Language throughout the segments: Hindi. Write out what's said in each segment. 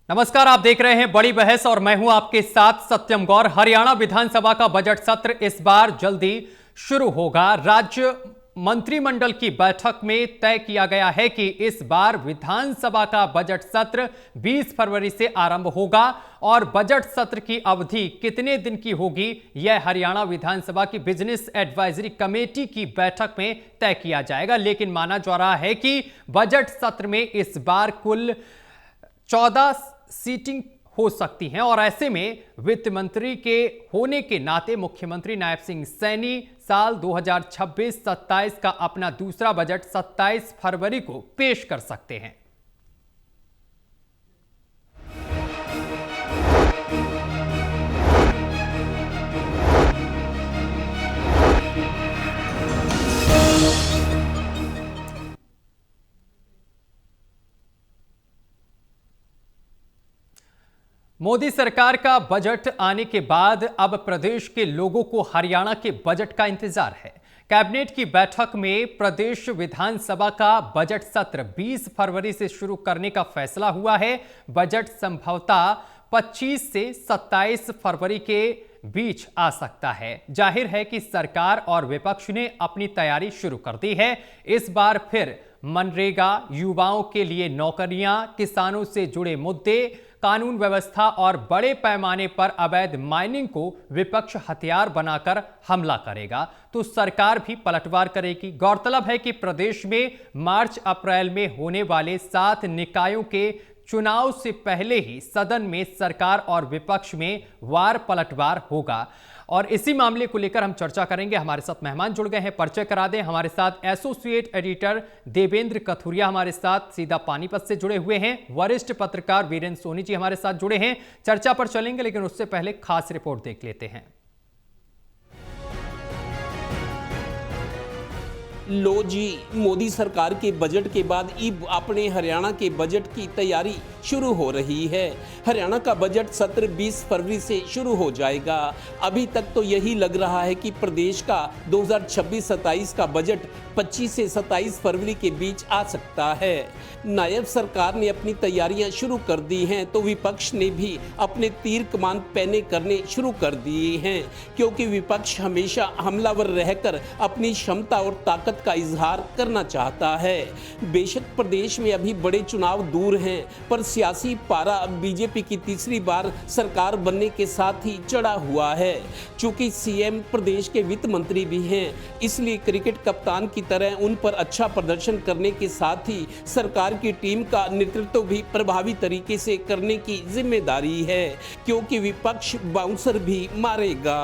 नमस्कार, आप देख रहे हैं बड़ी बहस और मैं हूं आपके साथ सत्यम गौर। हरियाणा विधानसभा का बजट सत्र इस बार जल्दी शुरू होगा। राज्य मंत्रिमंडल की बैठक में तय किया गया है कि इस बार विधानसभा का बजट सत्र 20 फरवरी से आरंभ होगा और बजट सत्र की अवधि कितने दिन की होगी यह हरियाणा विधानसभा की बिजनेस एडवाइजरी कमेटी की बैठक में तय किया जाएगा। लेकिन माना जा रहा है कि बजट सत्र में इस बार कुल 14 सीटिंग हो सकती हैं और ऐसे में वित्त मंत्री के होने के नाते मुख्यमंत्री नायब सिंह सैनी साल 2026-27 का अपना दूसरा बजट 27 फरवरी को पेश कर सकते हैं। मोदी सरकार का बजट आने के बाद अब प्रदेश के लोगों को हरियाणा के बजट का इंतजार है। कैबिनेट की बैठक में प्रदेश विधानसभा का बजट सत्र 20 फरवरी से शुरू करने का फैसला हुआ है। बजट संभवतः 25 से 27 फरवरी के बीच आ सकता है। जाहिर है कि सरकार और विपक्ष ने अपनी तैयारी शुरू कर दी है। इस बार फिर मनरेगा, युवाओं के लिए नौकरियां, किसानों से जुड़े मुद्दे, कानून व्यवस्था और बड़े पैमाने पर अवैध माइनिंग को विपक्ष हथियार बनाकर हमला करेगा तो सरकार भी पलटवार करेगी। गौरतलब है कि प्रदेश में मार्च अप्रैल में होने वाले 7 निकायों के चुनाव से पहले ही सदन में सरकार और विपक्ष में वार पलटवार होगा और इसी मामले को लेकर हम चर्चा करेंगे। हमारे साथ मेहमान जुड़ गए हैं, परिचय करा दें। हमारे साथ एसोसिएट एडिटर देवेंद्र कथुरिया हमारे साथ सीधा पानीपत से जुड़े हुए हैं। वरिष्ठ पत्रकार वीरेंद्र सोनी जी हमारे साथ जुड़े हैं। चर्चा पर चलेंगे लेकिन उससे पहले खास रिपोर्ट देख लेते हैं। लो जी, मोदी सरकार के बजट के बाद अब अपने हरियाणा के बजट की तैयारी शुरू हो रही है। हरियाणा का बजट सत्र 20 फरवरी से शुरू हो जाएगा। अभी तक तो यही लग रहा है कि प्रदेश का 2026-27 का बजट 25 से 27 फरवरी के बीच आ सकता है। नायब सरकार ने अपनी तैयारियां शुरू कर दी हैं तो विपक्ष ने भी अपने तीर कमान पैने करने शुरू कर दिए हैं, क्योंकि विपक्ष हमेशा हमलावर रहकर अपनी क्षमता और ताकत का इजहार करना चाहता है। बेशक प्रदेश में अभी बड़े चुनाव दूर हैं, पर सियासी पारा बीजेपी की तीसरी बार सरकार बनने के साथ ही चढ़ा हुआ है। चूंकि सीएम प्रदेश के वित्त मंत्री भी हैं, इसलिए क्रिकेट कप्तान की तरह उन पर अच्छा प्रदर्शन करने के साथ ही सरकार की टीम का नेतृत्व भी प्रभावी तरीके से करने की जिम्मेदारी है, क्योंकि विपक्ष बाउंसर भी मारेगा।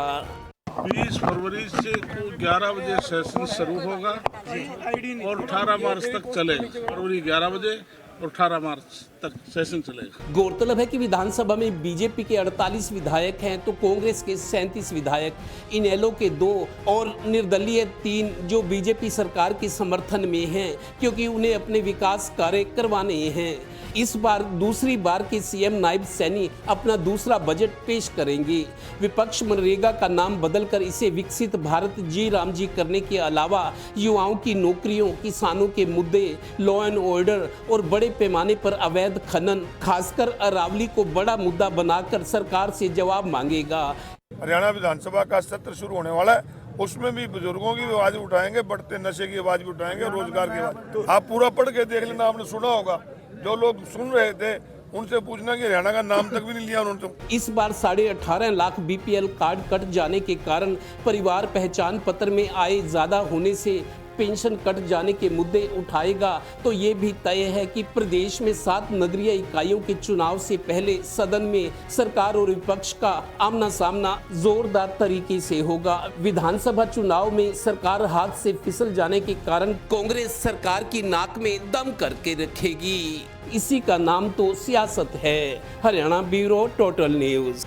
20 फरवरी से 11 बजे सेशन शुरू होगा और 18 मार्च तक चलेगा। फरवरी 11 बजे और 18 मार्च तक सेशन चलेगा। गौरतलब है कि विधानसभा में बीजेपी के 48 विधायक हैं तो कांग्रेस के 37 विधायक, इनेलो के 2 और निर्दलीय 3 जो बीजेपी सरकार के समर्थन में हैं, क्योंकि उन्हें अपने विकास कार्य करवाने हैं। इस बार दूसरी बार के सीएम नायब सैनी अपना दूसरा बजट पेश करेंगे। विपक्ष मनरेगा का नाम बदलकर इसे विकसित भारत जी राम जी करने के अलावा युवाओं की नौकरियों, किसानों के मुद्दे, लॉ एंड ऑर्डर और बड़े पैमाने पर अवैध खनन, खासकर अरावली को बड़ा मुद्दा बनाकर सरकार से जवाब मांगेगा। हरियाणा विधानसभा का सत्र शुरू होने वाला है, उसमें भी बुजुर्गों की आवाज उठाएंगे, बढ़ते नशे की आवाज भी उठाएंगे, रोजगार की आवाज। आप पूरा पढ़ के देख लेना, आपने सुना होगा। जो लोग सुन रहे थे उनसे पूछना कि हरियाणा का नाम तक भी नहीं लिया उन्होंने। इस बार 18.5 लाख बीपीएल कार्ड कट जाने के कारण परिवार पहचान पत्र में आय ज्यादा होने से पेंशन कट जाने के मुद्दे उठाएगा तो ये भी तय है कि प्रदेश में 7 नगरीय इकाइयों के चुनाव से पहले सदन में सरकार और विपक्ष का आमना सामना जोरदार तरीके से होगा। विधानसभा चुनाव में सरकार हाथ से फिसल जाने के कारण कांग्रेस सरकार की नाक में दम करके रखेगी। इसी का नाम तो सियासत है। Haryana bureau total news.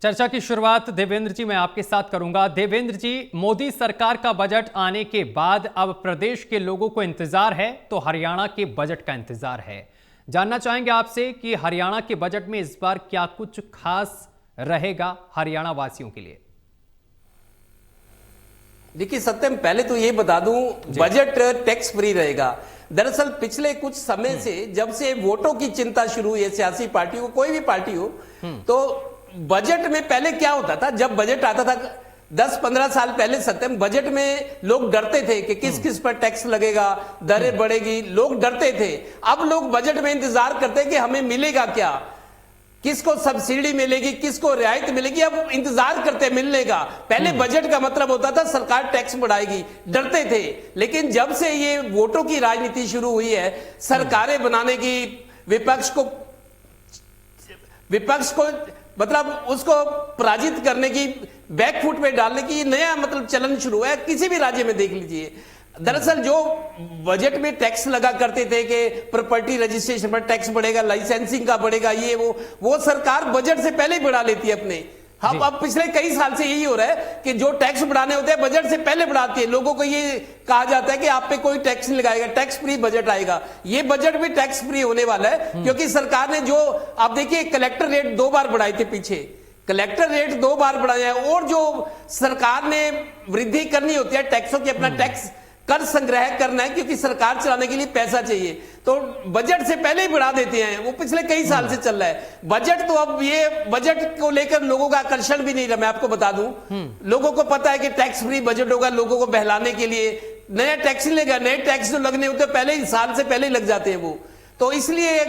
चर्चा की शुरुआत देवेंद्र जी मैं आपके साथ करूंगा। देवेंद्र जी, मोदी सरकार का बजट आने के बाद अब प्रदेश के लोगों को इंतजार है तो हरियाणा के बजट का इंतजार है। जानना चाहेंगे आपसे कि हरियाणा के बजट में इस बार क्या कुछ खास रहेगा हरियाणा वासियों के लिए। देखिए सत्यम, पहले तो ये बता दूं, बजट टैक्स फ्री रहेगा। दरअसल पिछले कुछ समय से, जब से वोटों की चिंता शुरू हुई है सियासी पार्टी को, कोई भी पार्टी हो, तो बजट में पहले क्या होता था, जब बजट आता था 10-15 साल पहले सत्यम, बजट में लोग डरते थे कि किस किस पर टैक्स लगेगा, दरें बढ़ेगी, लोग डरते थे। अब लोग बजट में इंतजार करते हैं कि हमें मिलेगा क्या, किसको सब्सिडी मिलेगी, किसको रियायत मिलेगी, अब इंतजार करते मिलने का। पहले बजट का मतलब होता था सरकार टैक्स बढ़ाएगी, डरते थे। लेकिन जब से ये वोटों की राजनीति शुरू हुई है, सरकारें बनाने की, विपक्ष को मतलब उसको पराजित करने की, बैकफुट पे डालने की नया मतलब चलन शुरू है। किसी भी राज्य में देख लीजिए। दरअसल जो बजट में टैक्स लगा करते थे कि प्रॉपर्टी रजिस्ट्रेशन पर टैक्स बढ़ेगा, लाइसेंसिंग का बढ़ेगा, ये वो सरकार बजट से पहले ही बढ़ा लेती है अपने। हम अब पिछले कई साल से यही हो रहा है कि जो टैक्स बढ़ाने होते हैं बजट से पहले बढ़ाती है। लोगों को ये कहा जाता है कि आप पे कोई टैक्स नहीं लगाएगा, टैक्स फ्री बजट आएगा। ये बजट भी टैक्स फ्री होने वाला है, क्योंकि सरकार ने जो, आप देखिए, कलेक्टर रेट 2 बार बढ़ाए थे पीछे, कलेक्टर रेट 2 बार बढ़ाए हैं। और जो सरकार ने वृद्धि करनी होती है टैक्सों की, अपना टैक्स कर संग्रह करना है, क्योंकि सरकार चलाने के लिए पैसा चाहिए, तो बजट से पहले ही बढ़ा देते हैं। वो पिछले कई साल से चल रहा है बजट। तो अब ये बजट को लेकर लोगों का आकर्षण भी नहीं रहा। मैं आपको बता दूं, लोगों को पता है कि टैक्स फ्री बजट होगा, लोगों को बहलाने के लिए। नया टैक्स नहीं लेगा, नए टैक्स जो लगने होते पहले ही, साल से पहले ही लग जाते हैं वो। तो इसलिए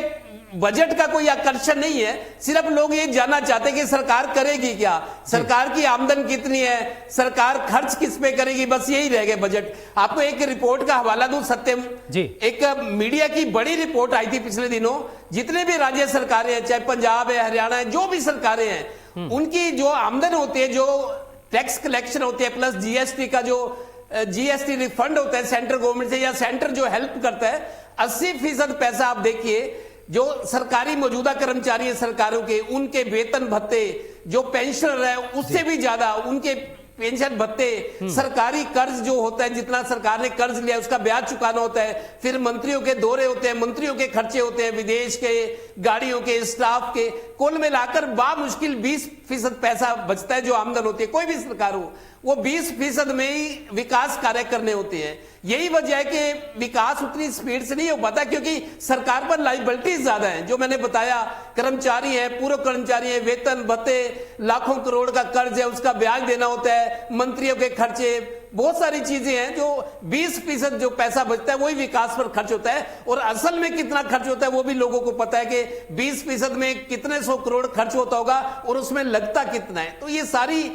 बजट का कोई आकर्षण नहीं है, सिर्फ लोग ये जानना चाहते हैं कि सरकार करेगी क्या, सरकार की आमदन कितनी है, सरकार खर्च किस पे करेगी, बस यही रह गया बजट। आपको एक रिपोर्ट का हवाला दूं सत्यम जी, एक मीडिया की बड़ी रिपोर्ट आई थी पिछले दिनों। जितने भी राज्य सरकारें हैं, चाहे पंजाब है, हरियाणा है, जो भी सरकारें हैं, उनकी जो आमदन होती है, जो टैक्स कलेक्शन होती है, प्लस जीएसटी का जो जीएसटी रिफंड होता है सेंट्रल गवर्नमेंट से, या सेंटर जो हेल्प करता है, 80% पैसा आप देखिए जो सरकारी मौजूदा कर्मचारी है सरकारों के, उनके वेतन भत्ते, जो पेंशनर है उससे भी ज्यादा उनके पेंशन भत्ते, सरकारी कर्ज जो होता है, जितना सरकार ने कर्ज लिया उसका ब्याज चुकाना होता है, फिर मंत्रियों के दौरे होते हैं, मंत्रियों के खर्चे होते हैं, विदेश के, गाड़ियों के, स्टाफ के, कुल मिलाकर बामुश्किल 20% पैसा बचता है जो आमदन होती है। कोई भी सरकार हो, वो 20% में ही विकास कार्य करने होते हैं। यही वजह है कि विकास उतनी स्पीड से नहीं हो पाता, क्योंकि सरकार पर लाइबिलिटीज ज्यादा है। जो मैंने बताया, कर्मचारी है, पूर्व कर्मचारी है, वेतन भत्ते, लाखों करोड़ का कर्ज है, उसका ब्याज देना होता है, मंत्रियों के खर्चे, बहुत सारी चीजें हैं। जो 20% जो पैसा बचता है वही विकास पर खर्च होता है। और असल में कितना खर्च होता है वो भी लोगों को पता है कि 20% में कितने 100 करोड़ खर्च होता होगा और उसमें लगता कितना है। तो ये सारी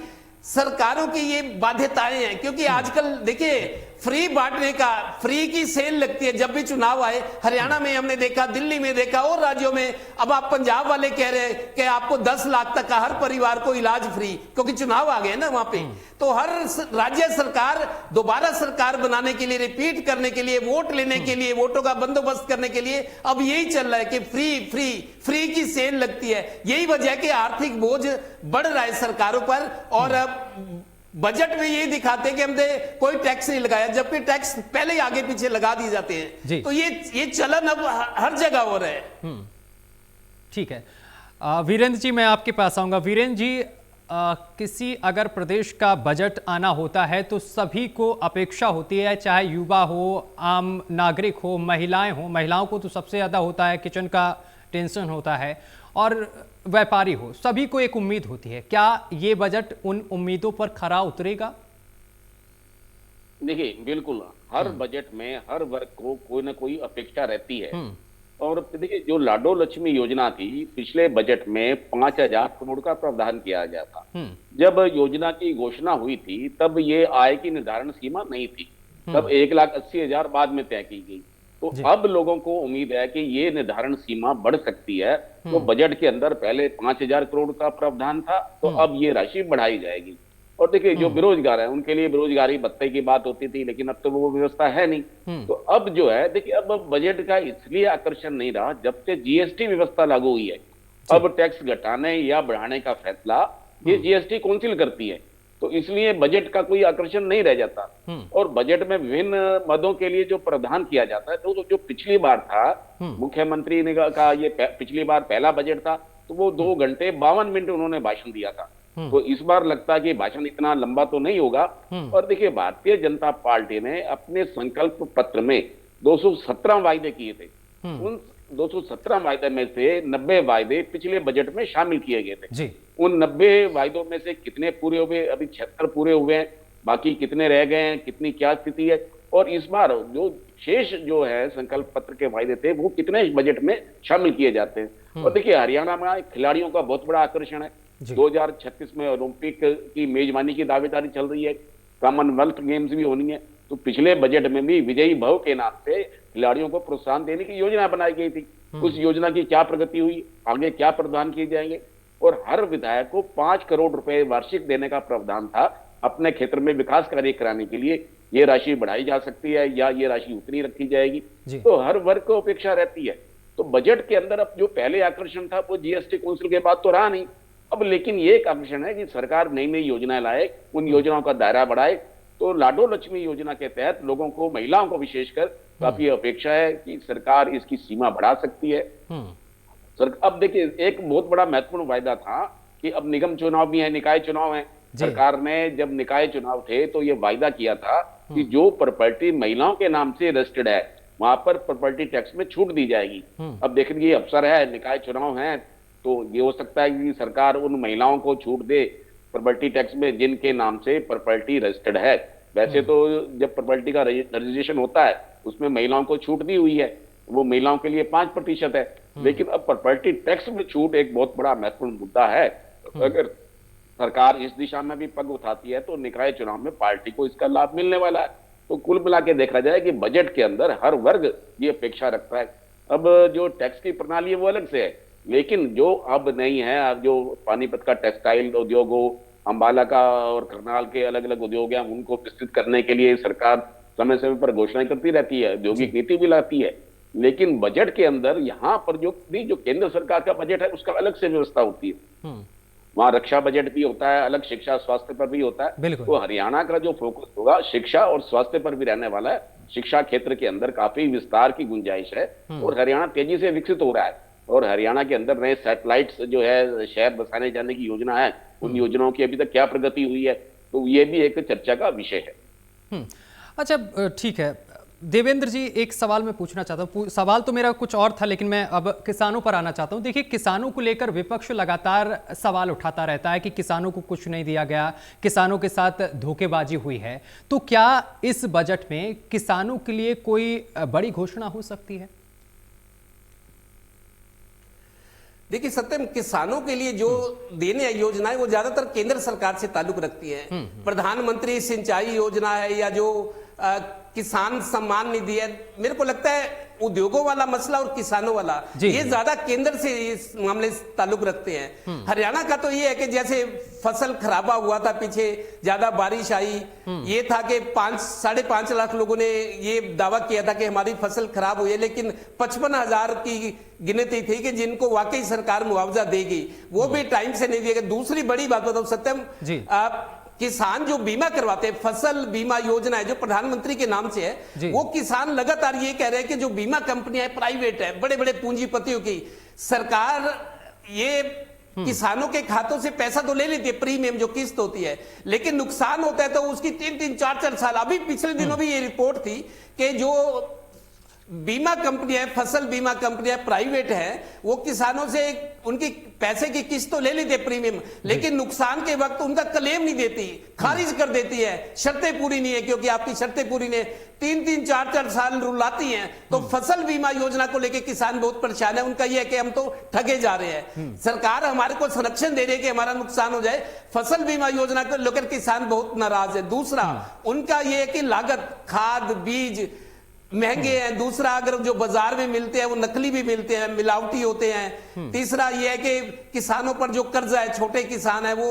सरकारों की ये बाध्यताएं हैं, क्योंकि आजकल देखिए फ्री बांटने का, फ्री की सेल लगती है जब भी चुनाव आए। हरियाणा में हमने देखा, दिल्ली में देखा, और राज्यों में। अब आप पंजाब वाले कह रहे हैं कि आपको 10 लाख तक का हर परिवार को इलाज फ्री, क्योंकि चुनाव आ गए ना वहां पे। तो हर राज्य सरकार दोबारा सरकार बनाने के लिए, रिपीट करने के लिए, वोट लेने के लिए, वोटों का बंदोबस्त करने के लिए अब यही चल रहा है कि फ्री फ्री फ्री की सेल लगती है। यही वजह है कि आर्थिक बोझ बढ़ रहा है सरकारों पर। और बजट में यही दिखाते हैं कि हमने कोई टैक्स नहीं लगाया, जबकि टैक्स पहले ही आगे पीछे लगा दिए जाते हैं। तो ये चलन अब हर जगह हो रहा है। ठीक है, वीरेंद्र जी मैं आपके पास आऊंगा। वीरेंद्र जी, किसी अगर प्रदेश का बजट आना होता है तो सभी को अपेक्षा होती है, चाहे युवा हो, आम नागरिक हो, महिलाएं हो। महिलाओं को तो सबसे ज्यादा होता है, किचन का टेंशन होता है, और व्यापारी हो, सभी को एक उम्मीद होती है। क्या ये बजट उन उम्मीदों पर खरा उतरेगा? देखिए, बिल्कुल हर बजट में हर वर्ग को कोई ना कोई अपेक्षा रहती है। और देखिए, जो लाडो लक्ष्मी योजना थी, पिछले बजट में 5,000 करोड़ का प्रावधान किया गया था। जब योजना की घोषणा हुई थी तब ये आय की निर्धारण सीमा नहीं थी, तब 1,80,000 बाद में तय की गई। तो अब लोगों को उम्मीद है कि ये निर्धारण सीमा बढ़ सकती है। तो बजट के अंदर पहले 5,000 करोड़ का प्रावधान था, तो अब ये राशि बढ़ाई जाएगी। और देखिए, जो बेरोजगार है उनके लिए बेरोजगारी भत्ते की बात होती थी, लेकिन अब तो वो व्यवस्था है नहीं। तो अब जो है, देखिए, अब बजट का इसलिए आकर्षण नहीं रहा जब से जीएसटी व्यवस्था लागू हुई है। अब टैक्स घटाने या बढ़ाने का फैसला ये जीएसटी काउंसिल करती है, तो इसलिए बजट का कोई आकर्षण नहीं रह जाता। और बजट में विभिन्न मदों के लिए जो प्रावधान किया जाता है, तो जो पिछली बार था, मुख्यमंत्री ने कहा ये पिछली बार पहला बजट था, तो वो 2 घंटे 52 मिनट उन्होंने भाषण दिया था। तो इस बार लगता है कि भाषण इतना लंबा तो नहीं होगा। और देखिए, भारतीय जनता पार्टी ने अपने संकल्प पत्र में 217 वायदे किए थे। उन 217 वायदे में से 90 वायदे पिछले बजट में शामिल किए गए थे जी। उन 90 वायदों में से कितने पूरे हुए? अभी 76 पूरे हुए हैं, बाकी कितने रह गए हैं, कितनी क्या स्थिति है, और इस बार जो शेष जो है संकल्प पत्र के वायदे थे वो कितने बजट में शामिल किए जाते हैं। और देखिए, हरियाणा में खिलाड़ियों का बहुत बड़ा आकर्षण है। 2036 में ओलंपिक की मेजबानी की दावेदारी चल रही है, कॉमनवेल्थ गेम्स भी होनी है। तो पिछले बजट में भी विजयी भव के नाम से खिलाड़ियों को प्रोत्साहन देने की योजना बनाई गई थी। उस योजना की क्या प्रगति हुई, आगे क्या प्रावधान किए जाएंगे? और हर विधायक को 5 करोड़ रुपए वार्षिक देने का प्रावधान था अपने क्षेत्र में विकास कार्य कराने के लिए। ये राशि बढ़ाई जा सकती है या ये राशि उतनी रखी जाएगी? तो हर वर्ग को अपेक्षा रहती है। तो बजट के अंदर अब जो पहले आकर्षण था वो जीएसटी काउंसिल के बाद तो रहा नहीं अब, लेकिन ये एक आकर्षण है कि सरकार नई नई योजनाएं लाए, उन योजनाओं का दायरा बढ़ाए। तो लाडो लक्ष्मी योजना के तहत लोगों को, महिलाओं को विशेषकर काफी अपेक्षा है कि सरकार इसकी सीमा बढ़ा सकती है। अब देखिए, एक बहुत बड़ा महत्वपूर्ण वायदा था कि अब निगम चुनाव भी है, निकाय चुनाव है। सरकार ने जब निकाय चुनाव थे तो ये वायदा किया था कि जो प्रॉपर्टी महिलाओं के नाम से रजिस्टर्ड है वहां पर प्रॉपर्टी टैक्स में छूट दी जाएगी। अब देखिए, ये अवसर है, निकाय चुनाव है, तो ये हो सकता है कि सरकार उन महिलाओं को छूट दे प्रॉपर्टी टैक्स में जिनके नाम से प्रॉपर्टी रजिस्टर्ड है। वैसे तो जब प्रॉपर्टी का रजिस्ट्रेशन होता है उसमें महिलाओं को छूट दी हुई है, वो महिलाओं के लिए 5% है। लेकिन अब प्रॉपर्टी टैक्स में छूट एक बहुत बड़ा महत्वपूर्ण मुद्दा है। अगर सरकार इस दिशा में भी पग उठाती है तो निकाय चुनाव में पार्टी को इसका लाभ मिलने वाला है। तो कुल मिला के देखा जाए कि बजट के अंदर हर वर्ग ये अपेक्षा रखता है। अब जो टैक्स की प्रणाली है वो अलग से है, लेकिन जो अब नहीं है, अब जो पानीपत का टेक्सटाइल उद्योग हो, अंबाला का और करनाल के अलग अलग उद्योग हैं, उनको विस्तृत करने के लिए सरकार समय समय पर घोषणाएं करती रहती है, औद्योगिक नीति भी लाती है। लेकिन बजट के अंदर यहाँ पर जो केंद्र सरकार का बजट है उसका अलग से व्यवस्था होती है। वहां रक्षा बजट भी होता है अलग, शिक्षा स्वास्थ्य पर भी होता है। तो हरियाणा का जो फोकस होगा शिक्षा और स्वास्थ्य पर भी रहने वाला है। शिक्षा क्षेत्र के अंदर काफी विस्तार की गुंजाइश है और हरियाणा तेजी से विकसित हो रहा है। और हरियाणा के अंदर नए सैटेलाइट्स जो है शहर बसाने जाने की योजना है, उन योजनाओं की अभी तक क्या प्रगति हुई है, तो ये भी एक चर्चा का विषय है। अच्छा, ठीक है देवेंद्र जी, एक सवाल मैं पूछना चाहता हूँ। सवाल तो मेरा कुछ और था, लेकिन मैं अब किसानों पर आना चाहता हूँ। देखिए, किसानों को लेकर विपक्ष लगातार सवाल उठाता रहता है कि किसानों को कुछ नहीं दिया गया, किसानों के साथ धोखेबाजी हुई है। तो क्या इस बजट में किसानों के लिए कोई बड़ी घोषणा हो सकती है? देखिए सत्यम, किसानों के लिए जो देने योजनाएं वो ज्यादातर केंद्र सरकार से ताल्लुक रखती है। प्रधानमंत्री सिंचाई योजना है या जो किसान सम्मान निधि है, मेरे को लगता है उद्योगों वाला मसला और किसानों वाला ये ज्यादा केंद्र से इस मामले से ताल्लुक रखते हैं। हरियाणा का तो ये है कि जैसे फसल खराबा हुआ था, पीछे ज्यादा बारिश आई, ये था कि 5.5 लाख लोगों ने ये दावा किया था कि हमारी फसल खराब हुई है, लेकिन 55,000 की गिनती थी कि जिनको वाकई सरकार मुआवजा देगी, वो भी टाइम से नहीं दिया गया। दूसरी बड़ी बात बताऊं सत्यम, किसान जो बीमा करवाते हैं, फसल बीमा योजना है जो प्रधानमंत्री के नाम से है, वो किसान लगातार ये कह रहे हैं कि जो बीमा कंपनियां प्राइवेट है, बड़े बड़े पूंजीपतियों की, सरकार ये किसानों के खातों से पैसा तो ले लेती है, प्रीमियम जो किस्त होती है, लेकिन नुकसान होता है तो उसकी 3-3, 4-4 साल। अभी पिछले दिनों भी ये रिपोर्ट थी कि जो बीमा कंपनियां, फसल बीमा कंपनियां प्राइवेट है, वो किसानों से उनकी पैसे की किस्त तो ले लेते प्रीमियम, लेकिन नुकसान के वक्त उनका क्लेम नहीं देती, खारिज कर देती है, शर्तें पूरी नहीं है, क्योंकि आपकी शर्तें पूरी नहीं, 3-3, 4-4 साल रुलाती हैं। तो फसल बीमा योजना को लेकर किसान बहुत परेशान है। उनका यह है कि हम तो ठगे जा रहे हैं, सरकार हमारे को संरक्षण दे रही है कि हमारा नुकसान हो जाए। फसल बीमा योजना को लेकर किसान बहुत नाराज है। दूसरा उनका यह है कि लागत, खाद, बीज महंगे हैं। दूसरा, अगर जो बाजार में मिलते हैं वो नकली भी मिलते हैं, मिलावटी होते हैं। तीसरा ये है कि किसानों पर जो कर्जा है, छोटे किसान है वो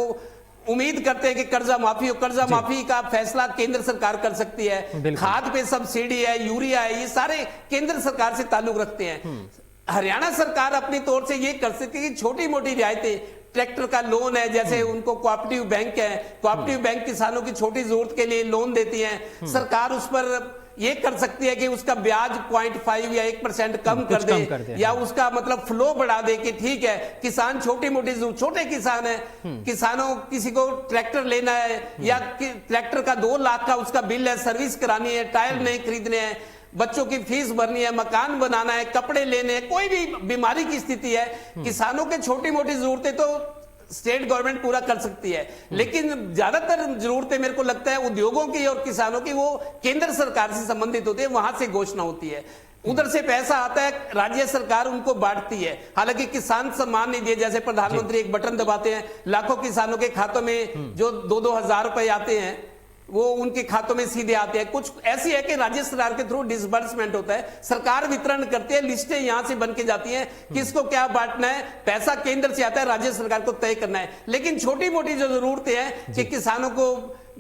उम्मीद करते हैं कि कर्जा माफी हो। कर्जा माफी का फैसला केंद्र सरकार कर सकती है। खाद पे सब्सिडी है, यूरिया है, ये सारे केंद्र सरकार से ताल्लुक रखते हैं। हरियाणा सरकार अपनी तौर से ये कर सकती है कि छोटी मोटी रियायतें, ट्रैक्टर का लोन है, जैसे उनको कोऑपरेटिव बैंक है, कोऑपरेटिव बैंक किसानों की छोटी जरूरत के लिए लोन देती है, सरकार उस पर ये कर सकती है कि उसका ब्याज 0.5 या 1% कम कर दे, या उसका मतलब फ्लो बढ़ा दे कि ठीक है किसान छोटी मोटी, छोटे किसान है, किसानों किसी को ट्रैक्टर लेना है या ट्रैक्टर का 2 लाख का उसका बिल है, सर्विस करानी है, टायर नहीं खरीदने हैं, बच्चों की फीस भरनी है, मकान बनाना है, कपड़े लेने हैं, कोई भी बीमारी की स्थिति है, किसानों के छोटी मोटी जरूरतें तो स्टेट गवर्नमेंट पूरा कर सकती है, लेकिन ज्यादातर जरूरतें मेरे को लगता है उद्योगों की और किसानों की वो केंद्र सरकार से संबंधित होती है, वहां से घोषणा होती है, उधर से पैसा आता है, राज्य सरकार उनको बांटती है। हालांकि किसान सम्मान निधि जैसे प्रधानमंत्री एक बटन दबाते हैं, लाखों किसानों के खातों में जो 2-2 हजार रुपए आते हैं वो उनके खातों में सीधे आते हैं। कुछ ऐसी है कि राज्य सरकार के थ्रू डिसबर्समेंट होता है, सरकार वितरण करती है, लिस्टें यहां से बन के जाती हैं, किसको क्या बांटना है, पैसा केंद्र से आता है, राज्य सरकार को तय करना है। लेकिन छोटी मोटी जो जरूरतें हैं कि किसानों को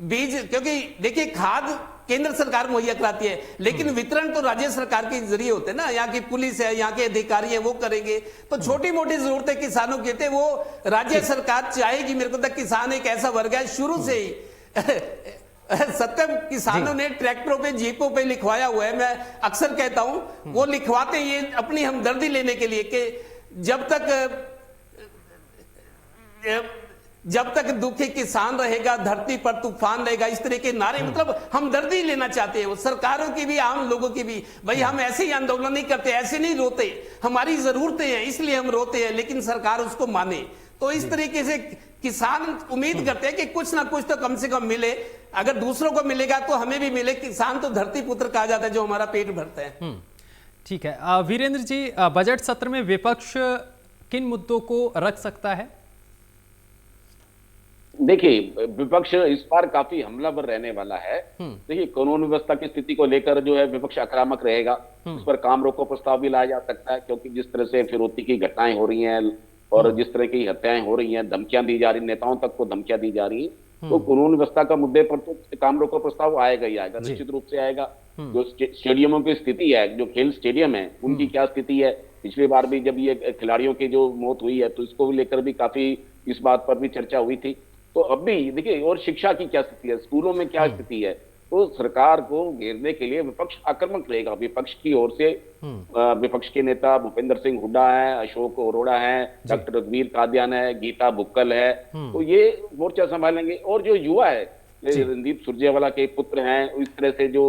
बीज, क्योंकि देखिए खाद केंद्र सरकार मुहैया कराती है, लेकिन वितरण तो राज्य सरकार के जरिए होते हैं ना, यहाँ की पुलिस है, यहाँ के अधिकारी हैं, वो करेंगे। तो छोटी मोटी जरूरतें किसानों की होती है, वो राज्य सरकार चाहेगी। मेरे को तक किसान एक ऐसा वर्ग है शुरू से ही सत्यम किसानों ने ट्रैक्टरों पे, जीपों पे लिखवाया हुआ है। मैं अक्सर कहता हूं वो लिखवाते ये अपनी हमदर्दी लेने के लिए कि जब तक दुखी किसान रहेगा धरती पर तूफान रहेगा, इस तरह के नारे, मतलब हमदर्दी लेना चाहते हैं वो, सरकारों की भी आम लोगों की भी। भाई हम ऐसे ही आंदोलन नहीं करते, ऐसे नहीं रोते, हमारी जरूरतें हैं इसलिए हम रोते हैं, लेकिन सरकार उसको माने। तो इस तरीके से किसान उम्मीद करते हैं कि कुछ ना कुछ तो कम से कम मिले, अगर दूसरों को मिलेगा तो हमें भी मिले। किसान तो धरती पुत्र कहा जाता है जो हमारा पेट भरता है। ठीक है वीरेंद्र जी, बजट सत्र में विपक्ष किन मुद्दों को रख सकता है? देखिए, विपक्ष इस बार काफी हमलावर रहने वाला है। देखिए, कानून व्यवस्था की स्थिति को लेकर जो है विपक्ष आक्रामक रहेगा, उस पर काम रोको प्रस्ताव भी लाया जा सकता है, क्योंकि जिस तरह से फिरौती की घटनाएं हो रही हैं और जिस तरह की हत्याएं हो रही हैं, धमकियां दी जा रही, नेताओं तक को धमकियां दी जा रही हैं, तो कानून व्यवस्था का मुद्दे पर तो काम रोको प्रस्ताव आएगा ही आएगा, निश्चित रूप से आएगा। जो स्टेडियमों की स्थिति है, जो खेल स्टेडियम है, उनकी क्या स्थिति है, पिछली बार भी जब ये खिलाड़ियों की जो मौत हुई है तो इसको लेकर भी काफी इस बात पर भी चर्चा हुई थी। तो अब भी देखिए, और शिक्षा की क्या स्थिति है, स्कूलों में क्या स्थिति है, तो सरकार को घेरने के लिए विपक्ष आक्रामक रहेगा। विपक्ष की ओर से विपक्ष के नेता भूपेंद्र सिंह हुड्डा है, अशोक अरोड़ा है, डॉक्टर रघुवीर कादियान है, गीता बुक्कल है, तो ये मोर्चा संभालेंगे। और जो युवा है, रणदीप सुरजेवाला के पुत्र हैं, इस तरह से जो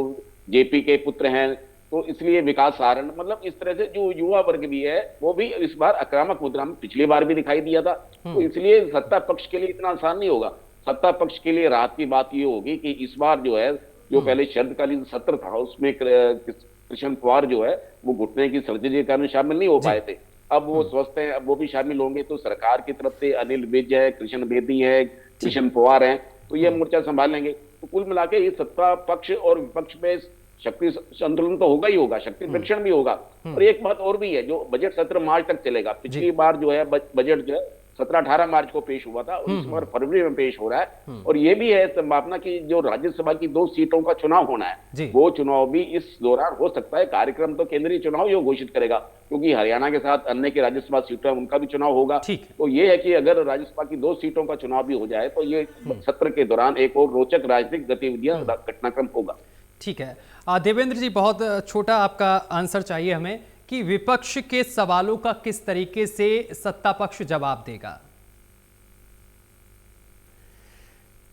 जेपी के पुत्र हैं, तो इसलिए विकास सारण, मतलब इस तरह से जो युवा वर्ग भी है वो भी इस बार आक्रामक मुद्रा में पिछली बार भी दिखाई दिया था। तो इसलिए सत्ता पक्ष के लिए इतना आसान नहीं होगा। सत्ता पक्ष के लिए राहत की बात ये होगी कि इस बार जो है, जो पहले शरदकालीन सत्र था उसमें कृष्ण पवार जो है वो घुटने की सर्जरी के कारण शामिल नहीं हो पाए थे, अब वो स्वस्थ है, अब वो भी शामिल होंगे। तो सरकार की तरफ से अनिल विज है, कृष्ण बेदी है, कृष्ण पवार है, तो ये मोर्चा संभाल लेंगे। तो कुल मिला के ये सत्ता पक्ष और विपक्ष में शक्ति संतुलन तो होगा ही होगा, शक्ति परीक्षण भी होगा। और एक बात और भी है, जो बजट सत्र मार्च तक चलेगा। पिछली बार जो है बजट जो है 17-18 मार्च को पेश हुआ था, और इस बार फरवरी में पेश हो रहा है। और ये भी है संभावना कि जो राज्यसभा की 2 सीटों का चुनाव होना है, वो चुनाव भी इस दौरान हो सकता है। कार्यक्रम तो केंद्रीय चुनाव ही घोषित करेगा, क्योंकि हरियाणा के साथ अन्य की राज्यसभा सीटें उनका भी चुनाव होगा। तो ये है कि अगर राज्यसभा की 2 सीटों का चुनाव भी हो जाए तो ये सत्र के दौरान एक और रोचक राजनीतिक गतिविधियां, घटनाक्रम होगा। ठीक है देवेंद्र जी, बहुत छोटा आपका आंसर चाहिए हमें कि विपक्ष के सवालों का किस तरीके से सत्ता पक्ष जवाब देगा?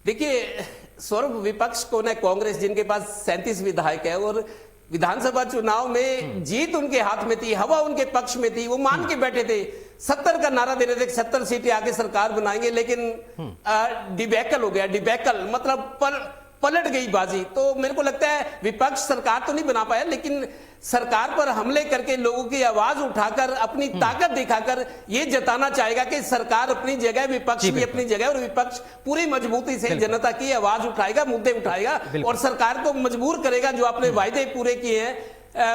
देखिए सौरभ, विपक्ष को न कांग्रेस जिनके पास 37 विधायक है और विधानसभा चुनाव में जीत उनके हाथ में थी, हवा उनके पक्ष में थी, वो मान के बैठे थे, 70 का नारा दे रहे थे, 70 सीटें आके सरकार बनाएंगे, लेकिन डिबैकल हो गया। डिबैकल मतलब पलट गई बाजी। तो मेरे को लगता है विपक्ष सरकार तो नहीं बना पाया, लेकिन सरकार पर हमले करके लोगों की आवाज उठाकर अपनी ताकत दिखाकर ये जताना चाहेगा कि सरकार अपनी जगह, विपक्ष भी अपनी जगह, और विपक्ष पूरी मजबूती से जनता की आवाज उठाएगा, मुद्दे उठाएगा और सरकार को मजबूर करेगा। जो आपने वायदे पूरे किए हैं,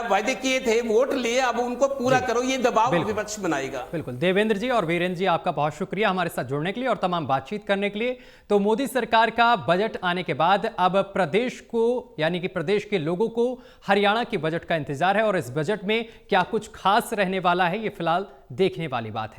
वायदे किए थे, वोट लिए, अब उनको पूरा करो, ये दबाव विपक्ष बनाएगा। बिल्कुल देवेंद्र जी और वीरेंद्र जी, आपका बहुत शुक्रिया हमारे साथ जुड़ने के लिए और तमाम बातचीत करने के लिए। तो मोदी सरकार का बजट आने के बाद अब प्रदेश को, यानी कि प्रदेश के लोगों को हरियाणा के बजट का इंतजार है, और इस बजट में क्या कुछ खास रहने वाला है, ये फिलहाल देखने वाली बात है।